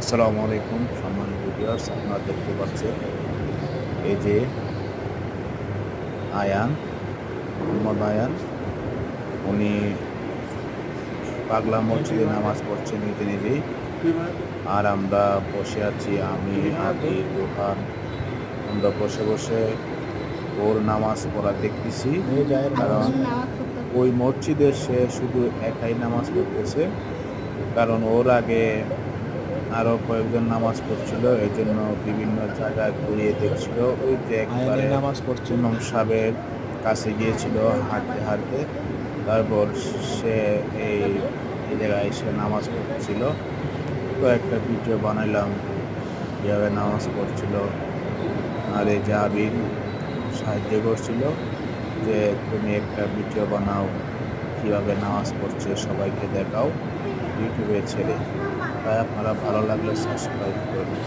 আসসালামু আলাইকুম সম্মানিত ভিউয়ার্স, আপনারা দেখতে পাচ্ছেন এই যে আয়ান, মোহাম্মদ আয়ান, উনি পাগলা মসজিদে নামাজ পড়ছেন নিজে নিজেই। আর আমরা বসে আছি, আমি, আদি, রোহান, আমরা বসে বসে ওর নামাজ পড়া দেখতেছি। কারণ ওই মসজিদে সে শুধু একাই নামাজ পড়তেছে, কারণ ওর আগে আরো কয়েকজন নামাজ পড়ছিল, এই জন্য বিভিন্ন জায়গায় ঘুরিয়ে দেখছিল। ওই যে একবারে নামাজ পড়ছে। ইমাম সাহেবের কাছে গিয়েছিল হাঁটতে হাঁটতে, তারপর সে এই এই জায়গায় এসে নামাজ পড়ছিল। তো একটা ভিডিও বানাইলাম কিভাবে নামাজ পড়ছিল। আর এই যে আবির সাহায্য করছিল যে তুমি একটা ভিডিও বানাও, কিভাবে নামাজ পড়ছে সবাইকে দেখাও ইউটিউবে ছেড়ে। তাই আপনারা ভালো লাগলে সাবস্ক্রাইব করুন।